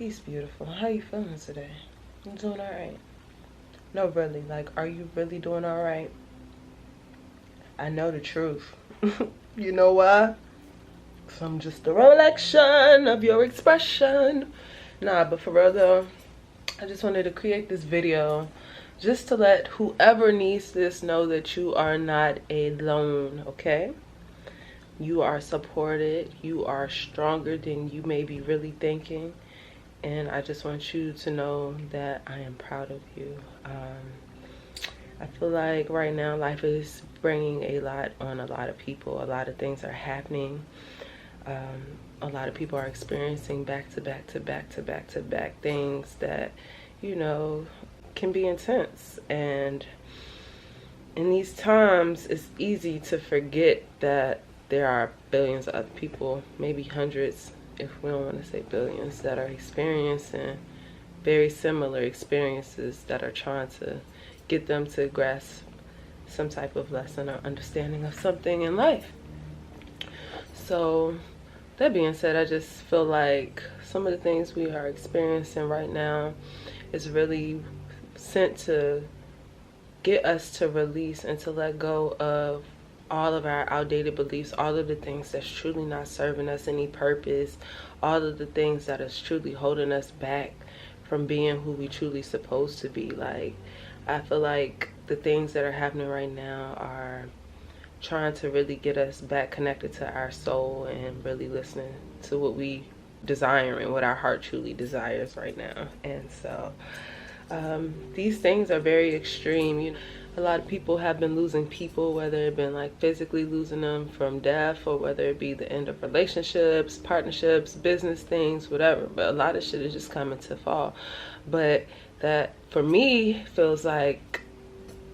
Peace, beautiful. How you feeling today? You doing all right? No, really. Like, are you really doing all right? I know the truth. You know why? 'Cause I'm just a reflection of your expression. Nah, but for real though, I just wanted to create this video just to let whoever needs this know that you are not alone, okay? You are supported. You are stronger than you may be really thinking. And I just want you to know that I am proud of you. I feel like right now life is bringing a lot on a lot of people. A lot of things are happening. A lot of people are experiencing back to back things that, you know, can be intense. And in these times, it's easy to forget that there are billions of other people, maybe hundreds, if we don't want to say billions, that are experiencing very similar experiences that are trying to get them to grasp some type of lesson or understanding of something in life. So that being said, I just feel like some of the things we are experiencing right now is really sent to get us to release and to let go of all of our outdated beliefs, all of the things that's truly not serving us any purpose, all of the things that is truly holding us back from being who we truly supposed to be. Like, I feel like the things that are happening right now are trying to really get us back connected to our soul and really listening to what we desire and what our heart truly desires right now. And so these things are very extreme. You know, a lot of people have been losing people, whether it been like physically losing them from death, or whether it be the end of relationships, partnerships, business things, whatever. But a lot of shit is just coming to fall. But that, for me, feels like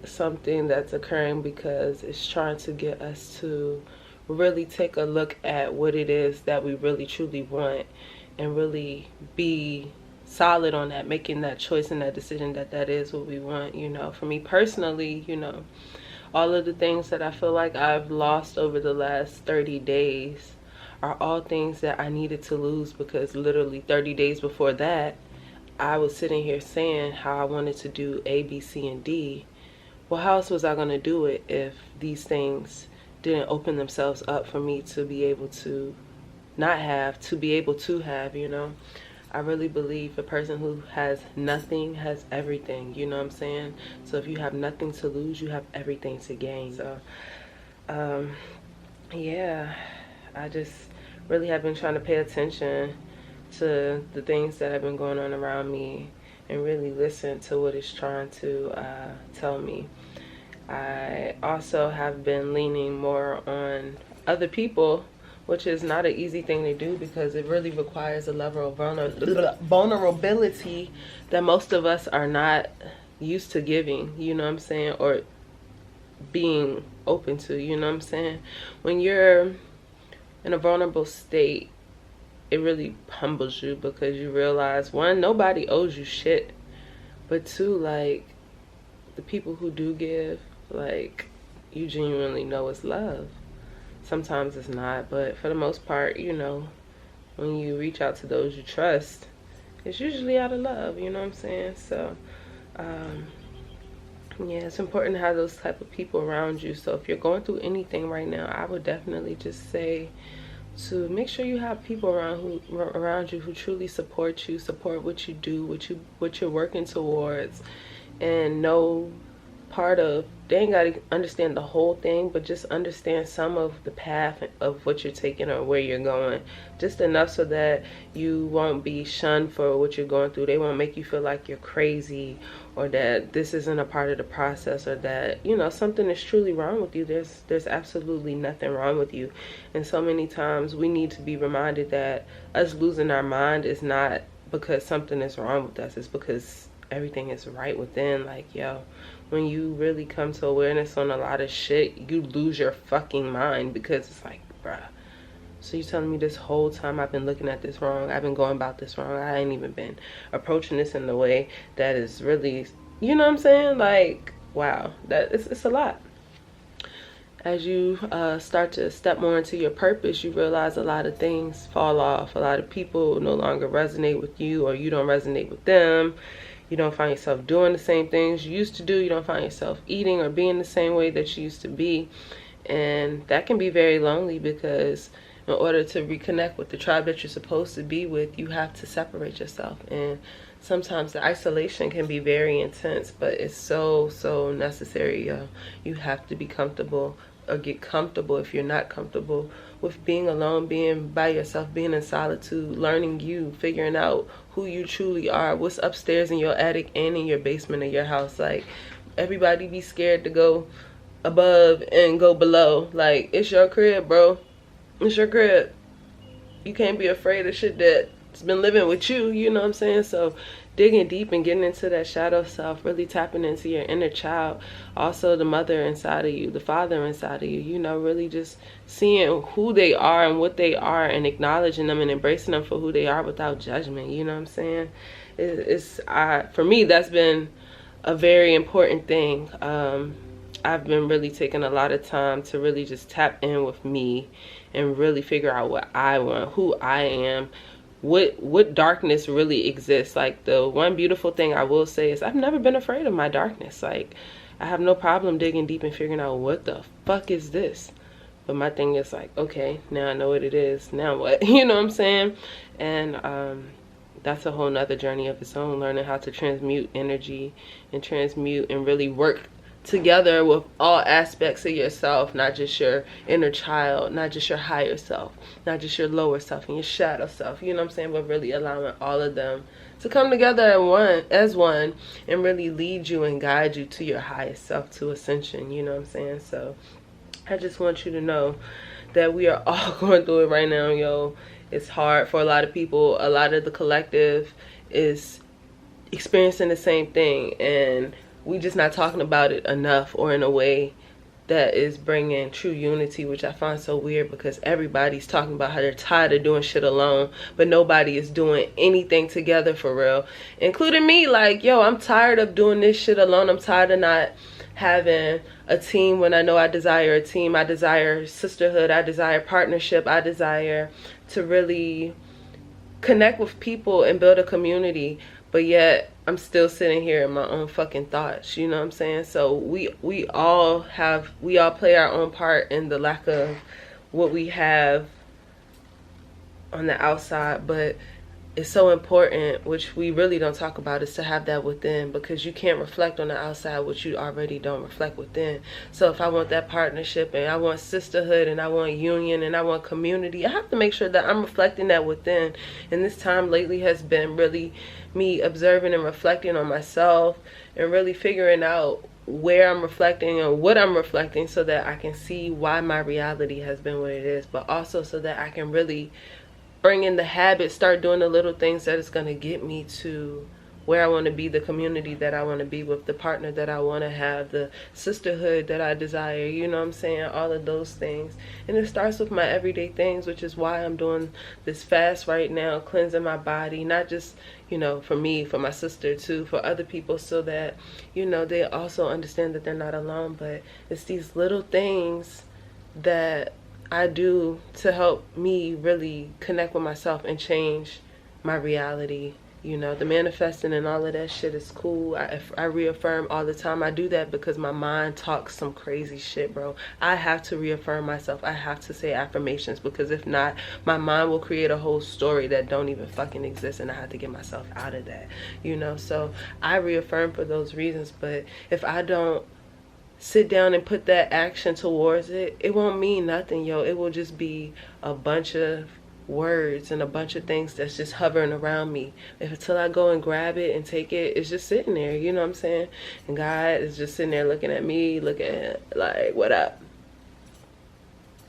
something that's occurring because it's trying to get us to really take a look at what it is that we really truly want and really be solid on that, making that choice and that decision that that is what we want. You know, for me personally, you know, all of the things that I feel like I've lost over the last 30 days are all things that I needed to lose, because literally 30 days before that, I was sitting here saying how I wanted to do A, B, C, and D. Well, how else was I going to do it if these things didn't open themselves up for me to be able to not have, to be able to have, you know? I really believe a person who has nothing has everything, you know what I'm saying? So if you have nothing to lose, you have everything to gain. So, yeah, I just really have been trying to pay attention to the things that have been going on around me and really listen to what it's trying to tell me. I also have been leaning more on other people, which is not an easy thing to do because it really requires a level of vulnerability that most of us are not used to giving, you know what I'm saying, or being open to, you know what I'm saying. When you're in a vulnerable state, it really humbles you because you realize, one, nobody owes you shit, but two, like, the people who do give, like, you genuinely know it's love. Sometimes it's not, but for the most part, you know, when you reach out to those you trust, it's usually out of love, you know what I'm saying? So, yeah, it's important to have those type of people around you. So if you're going through anything right now, I would definitely just say to make sure you have people around you who truly support you, support what you do, what you're working towards, and know part of, they ain't gotta understand the whole thing, but just understand some of the path of what you're taking or where you're going, just enough so that you won't be shunned for what you're going through. They won't make you feel like you're crazy, or that this isn't a part of the process, or that, you know, something is truly wrong with you. There's absolutely nothing wrong with you. And so many times we need to be reminded that us losing our mind is not because something is wrong with us, it's because everything is right within. Like, yo, when you really come to awareness on a lot of shit, you lose your fucking mind, because it's like, bruh, so you telling me this whole time I've been looking at this wrong, I've been going about this wrong, I ain't even been approaching this in the way that is really, you know what I'm saying? Like, wow, that it's a lot. as you start to step more into your purpose, you realize a lot of things fall off. A lot of people no longer resonate with you, or you don't resonate with them. You don't find yourself doing the same things you used to do. You don't find yourself eating or being the same way that you used to be. And that can be very lonely, because in order to reconnect with the tribe that you're supposed to be with, you have to separate yourself. And sometimes the isolation can be very intense, but it's so necessary. You have to be comfortable, or get comfortable if you're not comfortable with being alone, being by yourself, being in solitude, learning you, figuring out who you truly are, what's upstairs in your attic and in your basement of your house. Like, everybody be scared to go above and go below. Like, it's your crib, bro. It's your crib. You can't be afraid of shit that's been living with you, you know what I'm saying? So digging deep and getting into that shadow self, really tapping into your inner child, also the mother inside of you, the father inside of you, you know, really just seeing who they are and what they are, and acknowledging them and embracing them for who they are without judgment, you know what I'm saying? For me, that's been a very important thing. I've been really taking a lot of time to really just tap in with me and really figure out what I want, who I am, what darkness really exists. Like, the one beautiful thing I will say is I've never been afraid of my darkness. Like, I have no problem digging deep and figuring out what the fuck is this. But my thing is like, okay, now I know what it is, now what? You know what I'm saying? And that's a whole nother journey of its own, learning how to transmute energy and transmute and really work together with all aspects of yourself, not just your inner child, not just your higher self, not just your lower self and your shadow self, you know what I'm saying? But really allowing all of them to come together as one and really lead you and guide you to your highest self, to ascension, you know what I'm saying? So I just want you to know that we are all going through it right now, yo. It's hard for a lot of people. A lot of the collective is experiencing the same thing, and we just not talking about it enough, or in a way that is bringing true unity, which I find so weird, because everybody's talking about how they're tired of doing shit alone, but nobody is doing anything together for real, including me. Like, yo, I'm tired of doing this shit alone. I'm tired of not having a team when I know I desire a team. I desire sisterhood. I desire partnership. I desire to really connect with people and build a community, but yet I'm still sitting here in my own fucking thoughts, you know what I'm saying? So we all play our own part in the lack of what we have on the outside, but it's so important, which we really don't talk about, is to have that within, because you can't reflect on the outside what you already don't reflect within. So if I want that partnership, and I want sisterhood, and I want union, and I want community, I have to make sure that I'm reflecting that within. And this time lately has been really me observing and reflecting on myself, and really figuring out where I'm reflecting and what I'm reflecting, so that I can see why my reality has been what it is, but also so that I can really bring in the habit, start doing the little things that is going to get me to where I want to be, the community that I want to be with, the partner that I want to have, the sisterhood that I desire, you know what I'm saying? All of those things. And it starts with my everyday things, which is why I'm doing this fast right now, cleansing my body, not just, you know, for me, for my sister too, for other people, so that, you know, they also understand that they're not alone. But it's these little things that I do to help me really connect with myself and change my reality. You know, the manifesting and all of that shit is cool. I reaffirm all the time. I do that because my mind talks some crazy shit, bro. I have to reaffirm myself. I have to say affirmations, because if not, my mind will create a whole story that don't even fucking exist, and I have to get myself out of that, you know? So I reaffirm for those reasons, but if I don't sit down and put that action towards it, it won't mean nothing, yo. It will just be a bunch of words and a bunch of things that's just hovering around me. Until I go and grab it and take it, it's just sitting there, you know what I'm saying? And God is just sitting there looking at me, looking like, what up?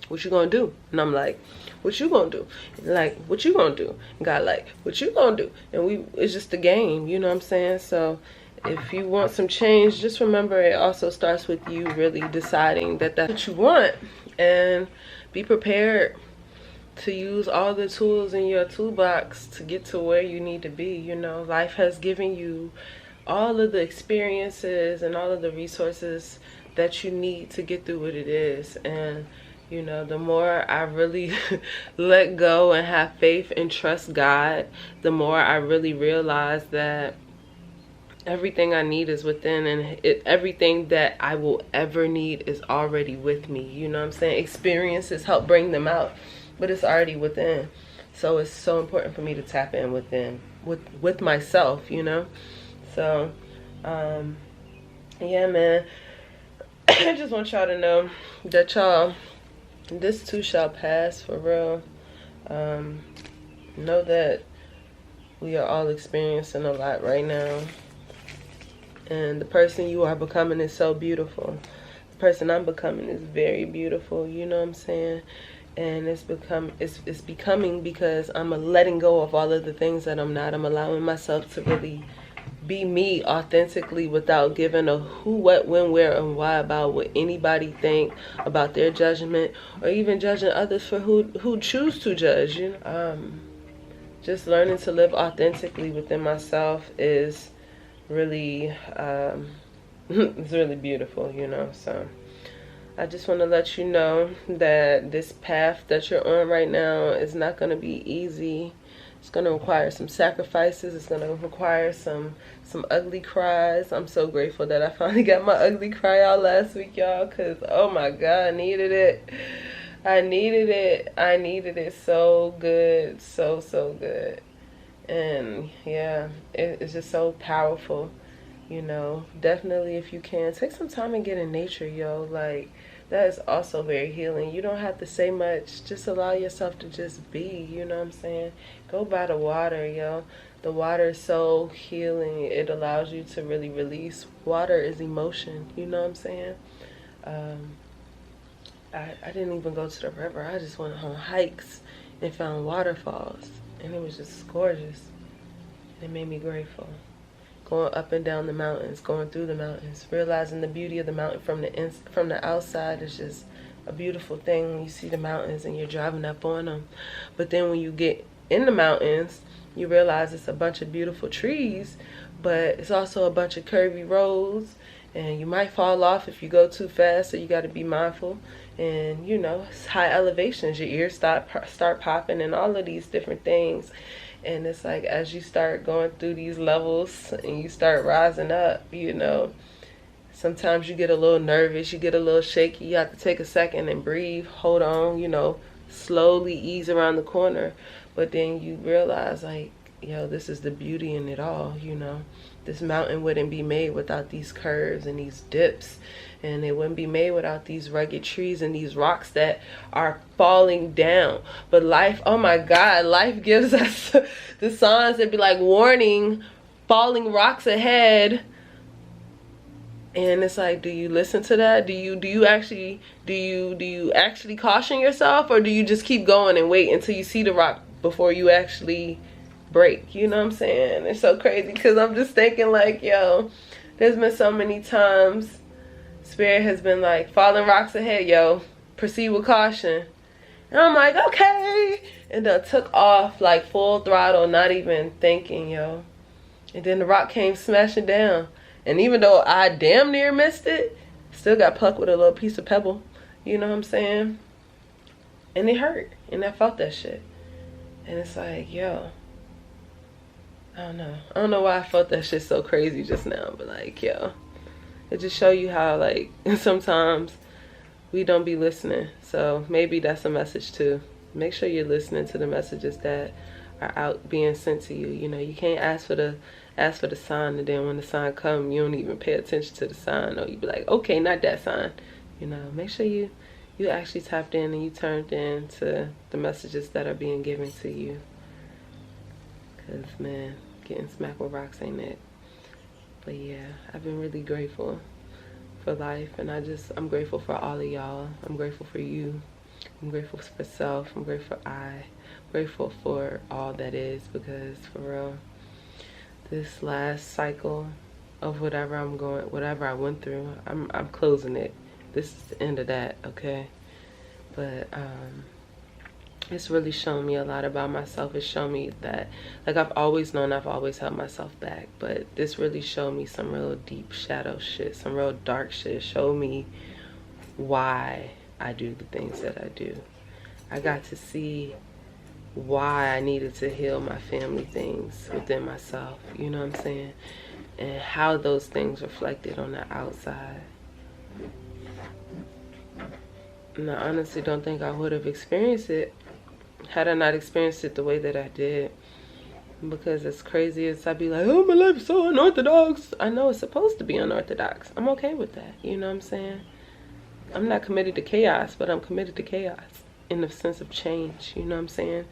What you gonna do? And I'm like, what you gonna do? Like, what you gonna do? And God like, what you gonna do? And it's just a game, you know what I'm saying? So if you want some change, just remember it also starts with you really deciding that that's what you want, and be prepared to use all the tools in your toolbox to get to where you need to be. You know, life has given you all of the experiences and all of the resources that you need to get through what it is. And you know, the more I really let go and have faith and trust God, the more I really realize that everything I need is within, and everything that I will ever need is already with me. You know what I'm saying? Experiences help bring them out, but it's already within. So it's so important for me to tap in within, with myself, you know? So, yeah, man. I just want y'all to know that y'all, this too shall pass, for real. Know that we are all experiencing a lot right now. And the person you are becoming is so beautiful. The person I'm becoming is very beautiful, you know what I'm saying? And it's becoming because I'm letting go of all of the things that I'm not. I'm allowing myself to really be me authentically without giving a who, what, when, where, and why about what anybody think, about their judgment, or even judging others for who choose to judge, you know? Just learning to live authentically within myself is really it's really beautiful, you know. So I just want to let you know that this path that you're on right now is not going to be easy. It's going to require some sacrifices. It's going to require some ugly cries. I'm so grateful that I finally got my ugly cry out last week, y'all, because oh my God, I needed it. I needed it so good, so good. And yeah, it's just so powerful, you know. Definitely, if you can, take some time and get in nature, yo. Like, that is also very healing. You don't have to say much. Just allow yourself to just be, you know what I'm saying? Go by the water, yo. The water is so healing. It allows you to really release. Water is emotion, you know what I'm saying? I didn't even go to the river. I just went on hikes and found waterfalls. And it was just gorgeous. It made me grateful. Going up and down the mountains, going through the mountains, realizing the beauty of the mountain from the outside is just a beautiful thing when you see the mountains and you're driving up on them. But then when you get in the mountains, you realize it's a bunch of beautiful trees, but it's also a bunch of curvy roads, and you might fall off if you go too fast, so you got to be mindful. And you know, it's high elevations, your ears start popping and all of these different things. And it's like, as you start going through these levels and you start rising up, you know, sometimes you get a little nervous, you get a little shaky. You have to take a second and breathe, hold on, you know, slowly ease around the corner. But then you realize, like, yo, this is the beauty in it all, you know. This mountain wouldn't be made without these curves and these dips. And it wouldn't be made without these rugged trees and these rocks that are falling down. But life, oh my God, life gives us the signs that be like, warning, falling rocks ahead. And it's like, do you listen to that? Do you actually caution yourself, or do you just keep going and wait until you see the rock before you actually break? You know what I'm saying? It's so crazy, because I'm just thinking, like, yo, there's been so many times Spirit has been like, falling rocks ahead, yo, proceed with caution. And I'm like, okay. And then took off like full throttle, not even thinking, yo. And then the rock came smashing down. And even though I damn near missed it, still got plucked with a little piece of pebble. You know what I'm saying? And it hurt. And I felt that shit. And it's like, yo, I don't know. I don't know why I felt that shit so crazy just now. But like, yo, it just show you how, like, sometimes we don't be listening. So maybe that's a message too. Make sure you're listening to the messages that are out being sent to you. You know, you can't ask for the sign, and then when the sign come, you don't even pay attention to the sign, or you be like, okay, not that sign. You know, make sure you actually tapped in and you turned in to the messages that are being given to you. Cause man, getting smacked with rocks ain't it. But yeah, I've been really grateful for life, and I'm grateful for all of y'all. I'm grateful for you. I'm grateful for self. I'm grateful for all that is, because for real, this last cycle of whatever I went through, I'm closing it. This is the end of that, okay? But it's really shown me a lot about myself. It's shown me that, like, I've always known I've always held myself back, but this really showed me some real deep shadow shit, some real dark shit. It showed me why I do the things that I do. I got to see why I needed to heal my family things within myself, you know what I'm saying? And how those things reflected on the outside. And I honestly don't think I would have experienced it had I not experienced it the way that I did. Because as crazy as I'd be like, oh, my life is so unorthodox. I know it's supposed to be unorthodox. I'm okay with that, you know what I'm saying? I'm not committed to chaos, but I'm committed to chaos in the sense of change, you know what I'm saying?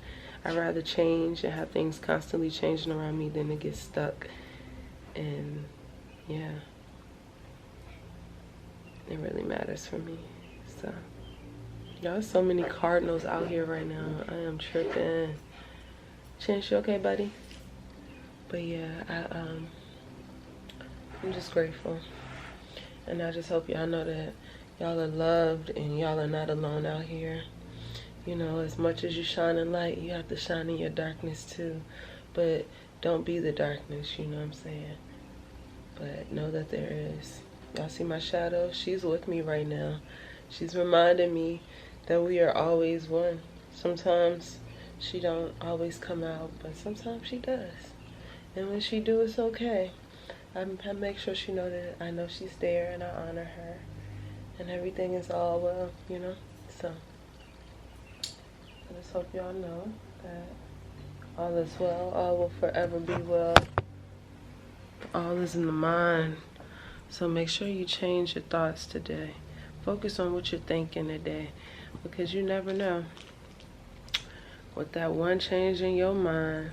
I'd rather change and have things constantly changing around me than to get stuck. And yeah, it really matters for me. So y'all, there's so many cardinals out here right now. I am tripping. Chance, you okay, buddy? But yeah, I'm just grateful. And I just hope y'all know that y'all are loved and y'all are not alone out here. You know, as much as you shine in light, you have to shine in your darkness too. But don't be the darkness, you know what I'm saying? But know that there is. Y'all see my shadow? She's with me right now. She's reminding me that we are always one. Sometimes she don't always come out, but sometimes she does. And when she do, it's okay. I make sure she know that I know she's there and I honor her. And everything is all well, you know? So I just hope y'all know that all is well. All will forever be well. All is in the mind. So make sure you change your thoughts today. Focus on what you're thinking today, because you never know what that one change in your mind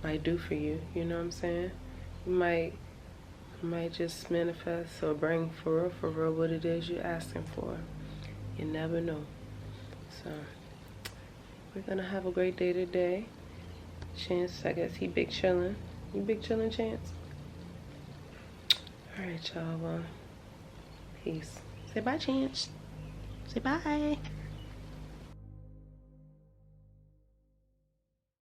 might do for you. You know what I'm saying? You might just manifest or bring for real what it is you're asking for. You never know. So we're gonna have a great day today. Chance, I guess he big chillin'. You big chillin', Chance? Alright, y'all. Well, peace. Say bye, Chance. Say bye.